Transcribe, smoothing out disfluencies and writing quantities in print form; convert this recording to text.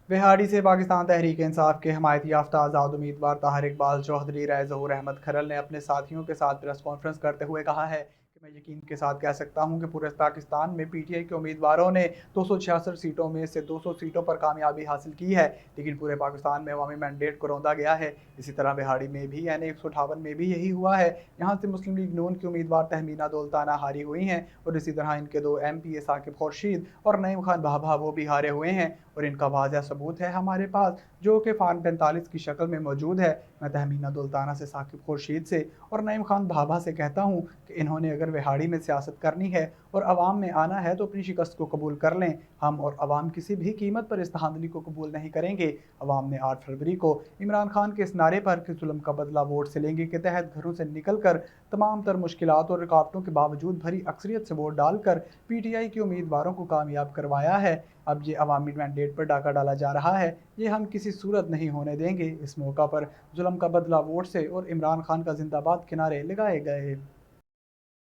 وہاڑی سے پاکستان تحریک انصاف کے حمایت یافتہ آزاد امیدوار طاہر اقبال چودھری رائے ظہور احمد کھرل نے اپنے ساتھیوں کے ساتھ پریس کانفرنس کرتے ہوئے کہا ہے کہ میں یقین کے ساتھ کہہ سکتا ہوں کہ پورے پاکستان میں پی ٹی آئی کے امیدواروں نے 266 سیٹوں میں سے 200 سیٹوں پر کامیابی حاصل کی ہے، لیکن پورے پاکستان میں عوامی مینڈیٹ کو روندا گیا ہے۔ اسی طرح وہاڑی میں بھی یعنی 158 میں بھی یہی ہوا ہے۔ یہاں سے مسلم لیگ نون کی امیدوار تہمینہ دولتانہ ہاری ہوئی ہیں اور اسی طرح ان کے 2 ایم پی اے ثاقب خورشید اور نعیم خان بھابھا وہ بھی ہارے ہوئے ہیں، اور ان کا واضح ثبوت ہے ہمارے پاس جو کہ فارم 45 کی شکل میں موجود ہے۔ میں تہمینہ دولتانہ سے ثاقب خورشید سے اور نعیم خان بھابھا سے کہتا ہوں کہ انہوں نے اگر وہاڑی میں سیاست کرنی ہے اور عوام میں آنا ہے تو اپنی شکست کو قبول کر لیں۔ ہم اور عوام کسی بھی قیمت پر اس دھاندلی کو قبول نہیں کریں گے۔ عوام نے 8 فروری کو عمران خان کے اس نعرے پر کہ ظلم کا بدلہ ووٹ سے لیں گے کے تحت گھروں سے نکل کر تمام تر مشکلات اور رکاوٹوں کے باوجود بھری اکثریت سے ووٹ ڈال کر پی ٹی آئی کے امیدواروں کو کامیاب کروایا ہے۔ اب یہ عوامی مینڈیٹ پر ڈاکہ ڈالا جا رہا ہے، یہ ہم کسی صورت نہیں ہونے دیں گے۔ اس موقع پر ظلم کا بدلہ ووٹ سے اور عمران خان کا زندہ باد کے نعرے لگائے گئے۔